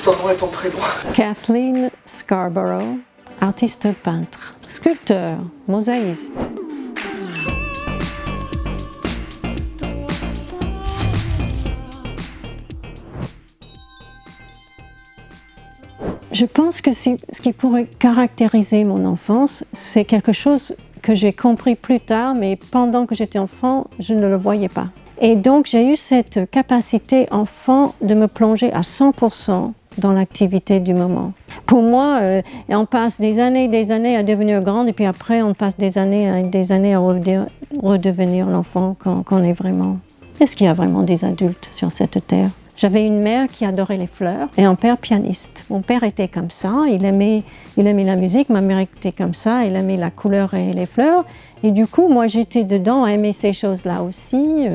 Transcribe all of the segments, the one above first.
Ton nom et ton prénom. Kathleen Scarborough, artiste peintre, sculpteur, mosaïste. Je pense que ce qui pourrait caractériser mon enfance, c'est quelque chose que j'ai compris plus tard, mais pendant que j'étais enfant, je ne le voyais pas. Et donc, j'ai eu cette capacité enfant de me plonger à 100% dans l'activité du moment. Pour moi, on passe des années à devenir grande, et puis après, on passe des années à redevenir l'enfant qu'on est vraiment. Est-ce qu'il y a vraiment des adultes sur cette terre? J'avais une mère qui adorait les fleurs et un père pianiste. Mon père était comme ça, il aimait la musique, ma mère était comme ça, elle aimait la couleur et les fleurs. Et du coup, moi j'étais dedans à aimer ces choses-là aussi.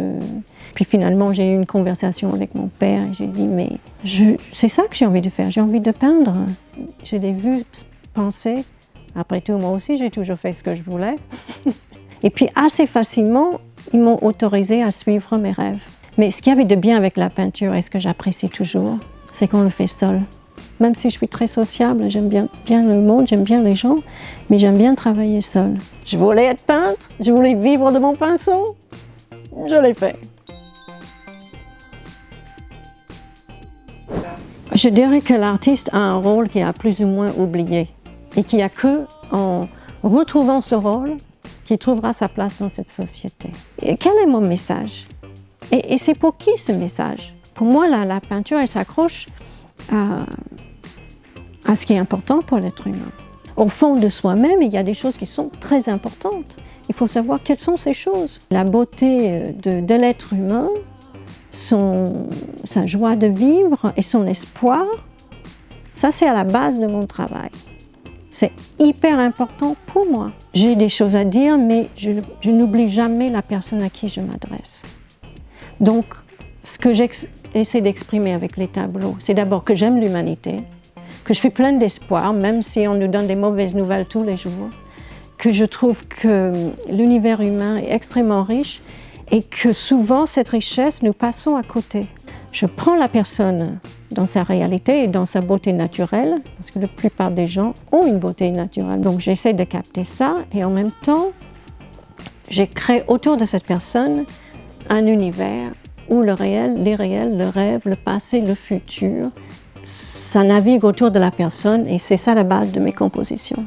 Puis finalement, j'ai eu une conversation avec mon père et j'ai dit, mais c'est ça que j'ai envie de faire, j'ai envie de peindre. Je l'ai vu penser, après tout, moi aussi j'ai toujours fait ce que je voulais. Et puis assez facilement, ils m'ont autorisé à suivre mes rêves. Mais ce qu'il y avait de bien avec la peinture, et ce que j'apprécie toujours, c'est qu'on le fait seul. Même si je suis très sociable, j'aime bien le monde, j'aime bien les gens, mais j'aime bien travailler seul. Je voulais être peintre, je voulais vivre de mon pinceau, je l'ai fait. Je dirais que l'artiste a un rôle qui est plus ou moins oublié et qu'il n'y a qu'en retrouvant ce rôle qu'il trouvera sa place dans cette société. Et quel est mon message ? Et c'est pour qui ce message? Pour moi, la peinture, elle s'accroche à ce qui est important pour l'être humain. Au fond de soi-même, il y a des choses qui sont très importantes. Il faut savoir quelles sont ces choses. La beauté de l'être humain, sa joie de vivre et son espoir, ça c'est à la base de mon travail. C'est hyper important pour moi. J'ai des choses à dire, mais je n'oublie jamais la personne à qui je m'adresse. Donc, ce que j'essaie d'exprimer avec les tableaux, c'est d'abord que j'aime l'humanité, que je suis pleine d'espoir, même si on nous donne des mauvaises nouvelles tous les jours, que je trouve que l'univers humain est extrêmement riche et que souvent, cette richesse, nous passons à côté. Je prends la personne dans sa réalité et dans sa beauté naturelle, parce que la plupart des gens ont une beauté naturelle. Donc, j'essaie de capter ça et en même temps, j'ai créé autour de cette personne un univers où le réel, l'irréel, le rêve, le passé, le futur, ça navigue autour de la personne et c'est ça la base de mes compositions.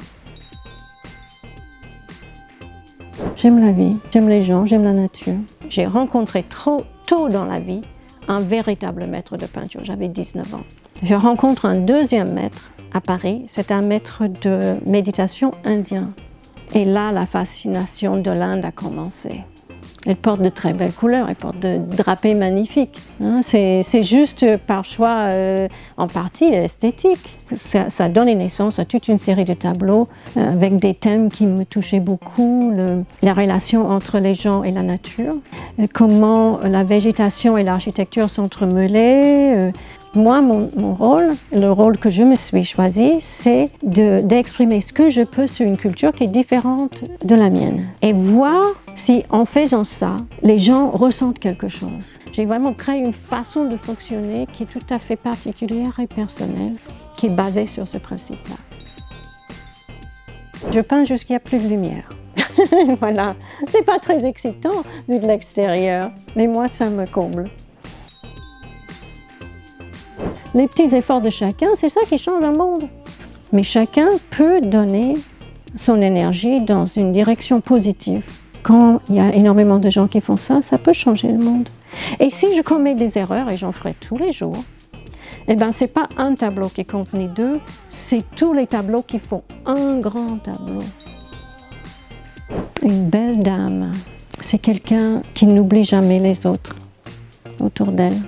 J'aime la vie, j'aime les gens, j'aime la nature. J'ai rencontré trop tôt dans la vie un véritable maître de peinture, j'avais 19 ans. Je rencontre un deuxième maître à Paris, c'est un maître de méditation indien. Et là, la fascination de l'Inde a commencé. Elle porte de très belles couleurs, elle porte de drapés magnifiques. C'est juste par choix en partie esthétique. Ça donne naissance à toute une série de tableaux avec des thèmes qui me touchaient beaucoup. La relation entre les gens et la nature, comment la végétation et l'architecture s'entremêlaient. Moi, mon rôle, le rôle que je me suis choisi, c'est d'exprimer ce que je peux sur une culture qui est différente de la mienne. Et voir si, en faisant ça, les gens ressentent quelque chose. J'ai vraiment créé une façon de fonctionner qui est tout à fait particulière et personnelle, qui est basée sur ce principe-là. Je peins jusqu'il n'y a plus de lumière. Voilà. C'est pas très excitant vu de l'extérieur, mais moi, ça me comble. Les petits efforts de chacun, c'est ça qui change le monde. Mais chacun peut donner son énergie dans une direction positive. Quand il y a énormément de gens qui font ça, ça peut changer le monde. Et si je commets des erreurs, et j'en ferai tous les jours, eh bien, ce n'est pas un tableau qui compte ni deux, c'est tous les tableaux qui font un grand tableau. Une belle dame, c'est quelqu'un qui n'oublie jamais les autres autour d'elle.